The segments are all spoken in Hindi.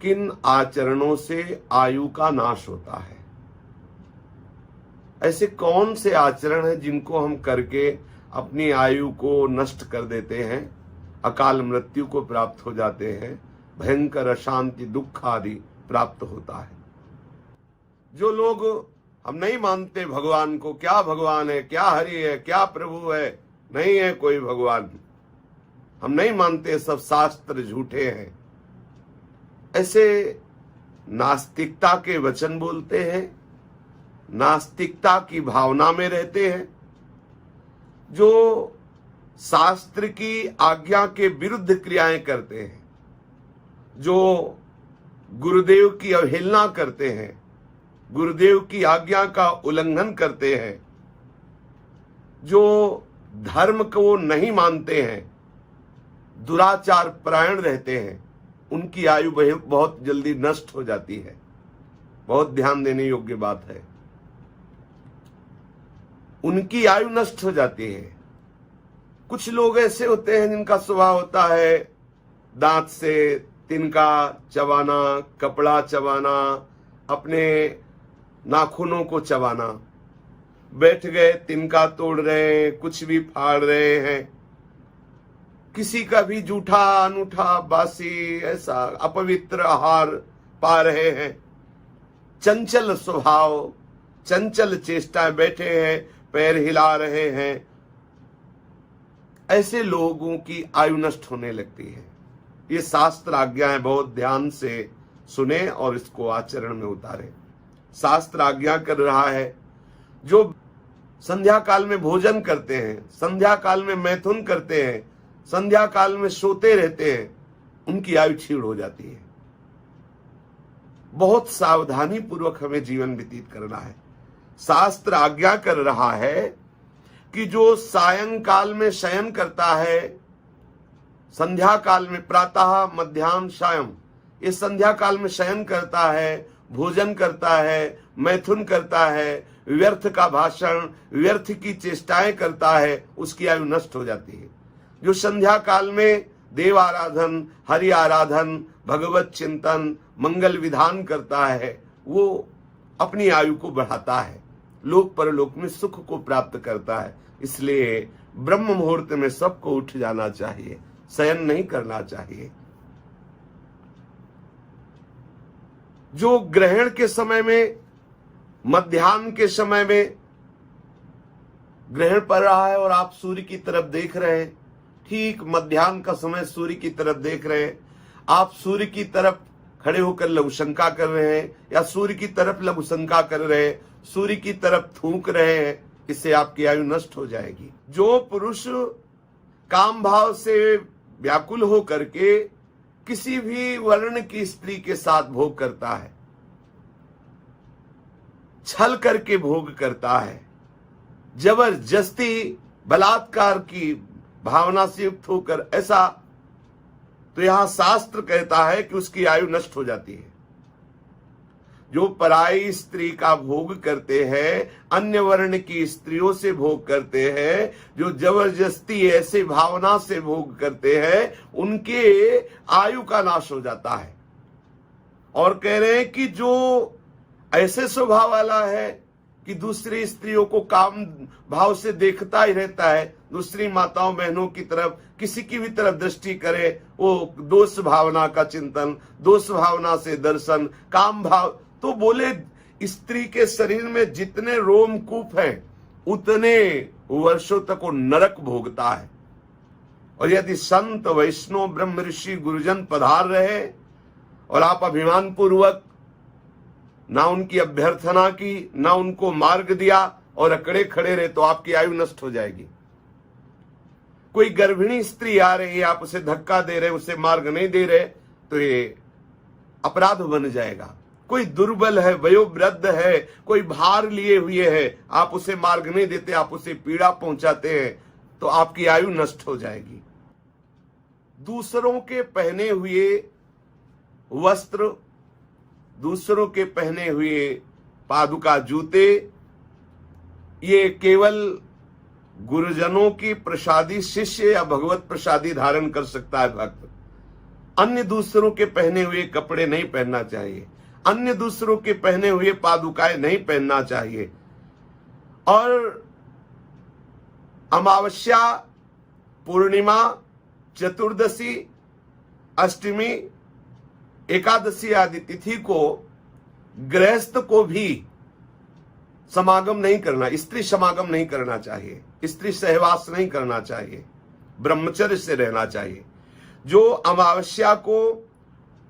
किन आचरणों से आयु का नाश होता है? ऐसे कौन से आचरण हैं जिनको हम करके अपनी आयु को नष्ट कर देते हैं, अकाल मृत्यु को प्राप्त हो जाते हैं, भयंकर अशांति दुख आदि प्राप्त होता है? जो लोग हम नहीं मानते भगवान को, क्या भगवान है, क्या हरि है, क्या प्रभु है, नहीं है कोई भगवान, हम नहीं मानते, सब शास्त्र झूठे हैं, ऐसे नास्तिकता के वचन बोलते हैं, नास्तिकता की भावना में रहते हैं, जो शास्त्र की आज्ञा के विरुद्ध क्रियाएं करते हैं, जो गुरुदेव की अवहेलना करते हैं, गुरुदेव की आज्ञा का उल्लंघन करते हैं, जो धर्म को नहीं मानते हैं, दुराचार परायण रहते हैं, उनकी आयु बहुत जल्दी नष्ट हो जाती है। बहुत ध्यान देने योग्य बात है, उनकी आयु नष्ट हो जाती है। कुछ लोग ऐसे होते हैं जिनका स्वभाव होता है दांत से तिनका चबाना, कपड़ा चबाना, अपने नाखूनों को चबाना, बैठ गए तिनका तोड़ रहे हैं, कुछ भी फाड़ रहे हैं, किसी का भी जूठा अनूठा बासी ऐसा अपवित्र आहार पा रहे हैं, चंचल स्वभाव, चंचल चेष्टाएं, बैठे हैं पैर हिला रहे हैं, ऐसे लोगों की आयु नष्ट होने लगती है। ये शास्त्र आज्ञाएं बहुत ध्यान से सुने और इसको आचरण में उतारे। शास्त्र आज्ञा कर रहा है, जो संध्या काल में भोजन करते हैं, संध्या काल में मैथुन करते हैं, संध्या काल में सोते रहते हैं, उनकी आयु क्षीण हो जाती है। बहुत सावधानी पूर्वक हमें जीवन व्यतीत करना है। शास्त्र आज्ञा कर रहा है कि जो सायंकाल में शयन करता है, संध्या काल में प्रातः मध्याह्न सायं, ये संध्या काल में शयन करता है, भोजन करता है, मैथुन करता है, व्यर्थ का भाषण, व्यर्थ की चेष्टाएं करता है, उसकी आयु नष्ट हो जाती है। जो संध्या काल में देव आराधन, हरि आराधन, भगवत चिंतन, मंगल विधान करता है, वो अपनी आयु को बढ़ाता है, लोक परलोक में सुख को प्राप्त करता है। इसलिए ब्रह्म मुहूर्त में सबको उठ जाना चाहिए, शयन नहीं करना चाहिए। जो ग्रहण के समय में, मध्याह्न के समय में ग्रहण पड़ रहा है और आप सूर्य की तरफ देख रहे हैं, ठीक मध्याह्न का समय सूर्य की तरफ देख रहे हैं, आप सूर्य की तरफ खड़े होकर लघुशंका कर रहे हैं या सूर्य की तरफ लघुशंका कर रहे हैं, सूर्य की तरफ थूक रहे हैं, इससे आपकी आयु नष्ट हो जाएगी। जो पुरुष काम भाव से व्याकुल हो करके किसी भी वर्ण की स्त्री के साथ भोग करता है, छल करके भोग करता है, जबरदस्ती बलात्कार की भावना से युक्त होकर, ऐसा, तो यहां शास्त्र कहता है कि उसकी आयु नष्ट हो जाती है। जो पराई स्त्री का भोग करते हैं, अन्य वर्ण की स्त्रियों से भोग करते हैं, जो जबरदस्ती ऐसे भावना से भोग करते हैं, उनके आयु का नाश हो जाता है। और कह रहे हैं कि जो ऐसे स्वभाव वाला है कि दूसरी स्त्रियों को काम भाव से देखता ही रहता है, दूसरी माताओं बहनों की तरफ, किसी की भी तरफ दृष्टि करे, वो दोष भावना का चिंतन, दोष भावना से दर्शन, काम भाव, तो बोले स्त्री के शरीर में जितने रोमकूप हैं उतने वर्षों तक वो नरक भोगता है। और यदि संत वैष्णव ब्रह्म ऋषि गुरुजन पधार रहे और आप अभिमान पूर्वक ना उनकी अभ्यर्थना की, ना उनको मार्ग दिया और अकड़े खड़े रहे, तो आपकी आयु नष्ट हो जाएगी। कोई गर्भिणी स्त्री आ रही है, आप उसे धक्का दे रहे, उसे मार्ग नहीं दे रहे, तो ये अपराध बन जाएगा। कोई दुर्बल है, वयोवृद्ध है, कोई भार लिए हुए है, आप उसे मार्ग नहीं देते, आप उसे पीड़ा पहुंचाते हैं, तो आपकी आयु नष्ट हो जाएगी। दूसरों के पहने हुए वस्त्र, दूसरों के पहने हुए पादुका जूते, ये केवल गुरुजनों की प्रसादी शिष्य या भगवत प्रसादी धारण कर सकता है भक्त। अन्य दूसरों के पहने हुए कपड़े नहीं पहनना चाहिए, अन्य दूसरों के पहने हुए पादुकाएं नहीं पहनना चाहिए। और अमावस्या, पूर्णिमा, चतुर्दशी, अष्टमी, एकादशी आदि तिथि को गृहस्थ को भी समागम नहीं करना, स्त्री समागम नहीं करना चाहिए, स्त्री सहवास नहीं करना चाहिए, ब्रह्मचर्य से रहना चाहिए। जो अमावस्या को,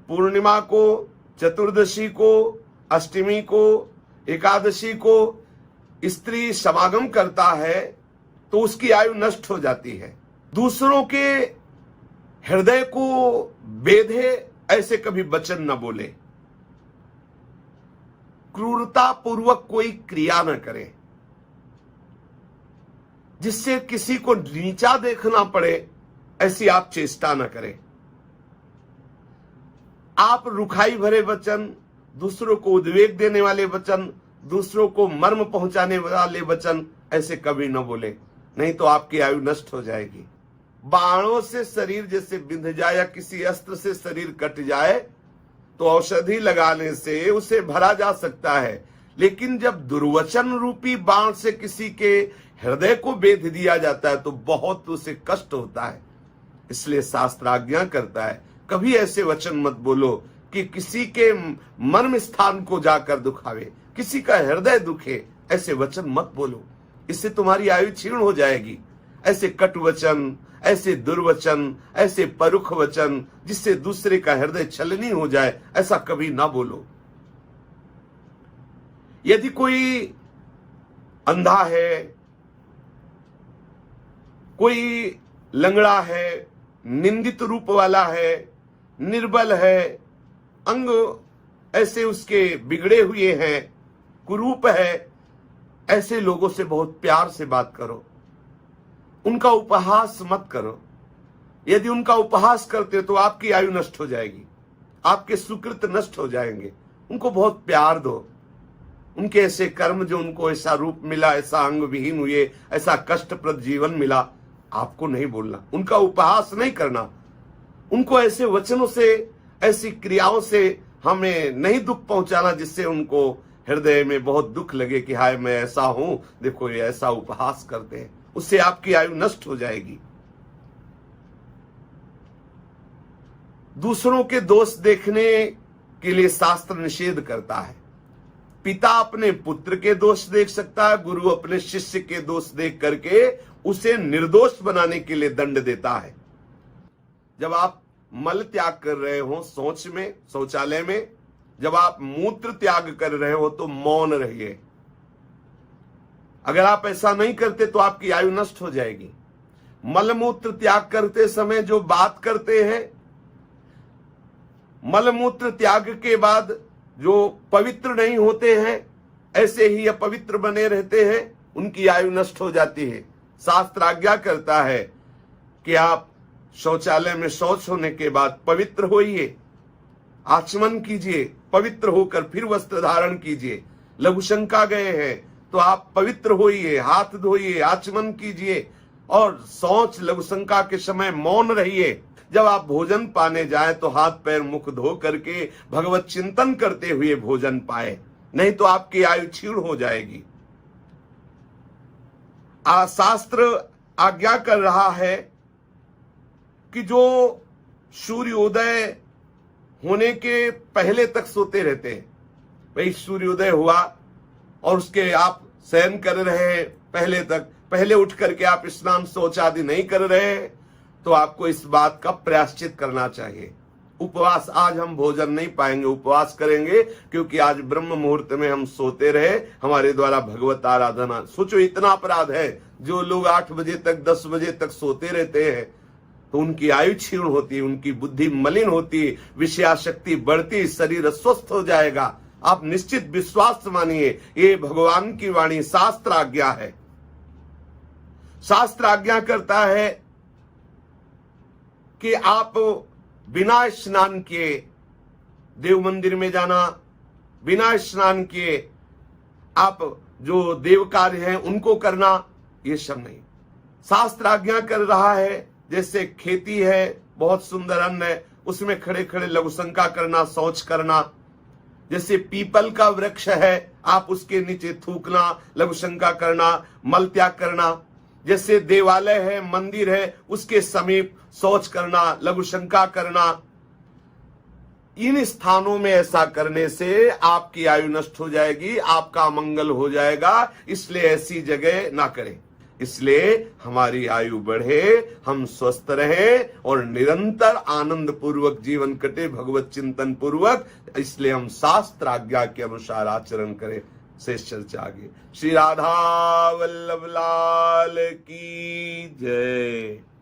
पूर्णिमा को, चतुर्दशी को, अष्टमी को, एकादशी को स्त्री समागम करता है तो उसकी आयु नष्ट हो जाती है। दूसरों के हृदय को बेधे ऐसे कभी वचन न बोले, क्रूरता पूर्वक कोई क्रिया न करे जिससे किसी को नीचा देखना पड़े, ऐसी आप चेष्टा न करें। आप रुखाई भरे वचन, दूसरों को उद्वेग देने वाले वचन, दूसरों को मर्म पहुंचाने वाले वचन ऐसे कभी न बोले, नहीं तो आपकी आयु नष्ट हो जाएगी। बाणों से शरीर जैसे बिंध जाए या किसी अस्त्र से शरीर कट जाए तो औषधि लगाने से उसे भरा जा सकता है, लेकिन जब दुर्वचन रूपी बाण से किसी के हृदय को बेध दिया जाता है तो बहुत उसे कष्ट होता है। इसलिए शास्त्र आज्ञा करता है कभी ऐसे वचन मत बोलो कि किसी के मर्म स्थान को जाकर दुखावे, किसी का हृदय दुखे, ऐसे वचन मत बोलो, इससे तुम्हारी आयु क्षीण हो जाएगी। ऐसे कटु वचन, ऐसे दुर्वचन, ऐसे परुख वचन जिससे दूसरे का हृदय छलनी हो जाए, ऐसा कभी ना बोलो। यदि कोई अंधा है, कोई लंगड़ा है, निंदित रूप वाला है, निर्बल है, अंग ऐसे उसके बिगड़े हुए हैं, कुरूप है, ऐसे लोगों से बहुत प्यार से बात करो, उनका उपहास मत करो। यदि उनका उपहास करते तो आपकी आयु नष्ट हो जाएगी, आपके सुकृत नष्ट हो जाएंगे। उनको बहुत प्यार दो। उनके ऐसे कर्म जो उनको ऐसा रूप मिला, ऐसा अंग विहीन हुए, ऐसा कष्टप्रद जीवन मिला, आपको नहीं बोलना, उनका उपहास नहीं करना, उनको ऐसे वचनों से, ऐसी क्रियाओं से हमें नहीं दुख पहुंचाना जिससे उनको हृदय में बहुत दुख लगे कि हाय मैं ऐसा हूं, देखो ये ऐसा उपहास करते हैं, उससे आपकी आयु नष्ट हो जाएगी। दूसरों के दोष देखने के लिए शास्त्र निषेध करता है। पिता अपने पुत्र के दोष देख सकता है, गुरु अपने शिष्य के दोष देख करके उसे निर्दोष बनाने के लिए दंड देता है। जब आप मल त्याग कर रहे हो शौच में, शौचालय में, जब आप मूत्र त्याग कर रहे हो तो मौन रहिए। अगर आप ऐसा नहीं करते तो आपकी आयु नष्ट हो जाएगी। मलमूत्र त्याग करते समय जो बात करते हैं, मलमूत्र त्याग के बाद जो पवित्र नहीं होते हैं, ऐसे ही अपवित्र बने रहते हैं, उनकी आयु नष्ट हो जाती है। शास्त्र आज्ञा करता है कि आप शौचालय में शौच होने के बाद पवित्र होइए, आचमन कीजिए, पवित्र होकर फिर वस्त्र धारण कीजिए। लघुशंका गए हैं तो आप पवित्र होइए, हाथ धोइए, आचमन कीजिए और शौच लघुशंका के समय मौन रहिए। जब आप भोजन पाने जाएं तो हाथ पैर मुख धो करके भगवत चिंतन करते हुए भोजन पाए, नहीं तो आपकी आयु क्षीण हो जाएगी। शास्त्र आज्ञा कर रहा है कि जो सूर्योदय होने के पहले तक सोते रहते हैं, भाई सूर्योदय हुआ और उसके आप शयन कर रहे हैं, पहले उठ करके आप स्नान शौच आदि नहीं कर रहे हैं, तो आपको इस बात का प्रायश्चित करना चाहिए। उपवास, आज हम भोजन नहीं पाएंगे, उपवास करेंगे क्योंकि आज ब्रह्म मुहूर्त में हम सोते रहे, हमारे द्वारा भगवत आराधना। सोचो इतना अपराध है। जो लोग 8 बजे तक 10 बजे तक सोते रहते हैं तो उनकी आयु क्षीण होती है, उनकी बुद्धि मलिन होती है, विषयाशक्ति बढ़ती, शरीर अस्वस्थ हो जाएगा। आप निश्चित विश्वास मानिए, ये भगवान की वाणी, शास्त्र आज्ञा है। शास्त्र आज्ञा करता है कि आप बिना स्नान किए देव मंदिर में जाना, बिना स्नान किए आप जो देव कार्य हैं उनको करना, ये सब नहीं। शास्त्र आज्ञा कर रहा है, जैसे खेती है, बहुत सुंदर अन्न है, उसमें खड़े खड़े लघुशंका करना, शौच करना। जैसे पीपल का वृक्ष है, आप उसके नीचे थूकना, लघुशंका करना, मल त्याग करना। जैसे देवालय है, मंदिर है, उसके समीप शौच करना, लघुशंका करना। इन स्थानों में ऐसा करने से आपकी आयु नष्ट हो जाएगी, आपका मंगल हो जाएगा। इसलिए ऐसी जगह ना करें। इसलिए हमारी आयु बढ़े, हम स्वस्थ रहें और निरंतर आनंद पूर्वक जीवन कटे, भगवत चिंतन पूर्वक। इसलिए हम शास्त्र आज्ञा के अनुसार आचरण करें। शेष चर्चा आगे। श्री राधा वल्लभ लाल की जय।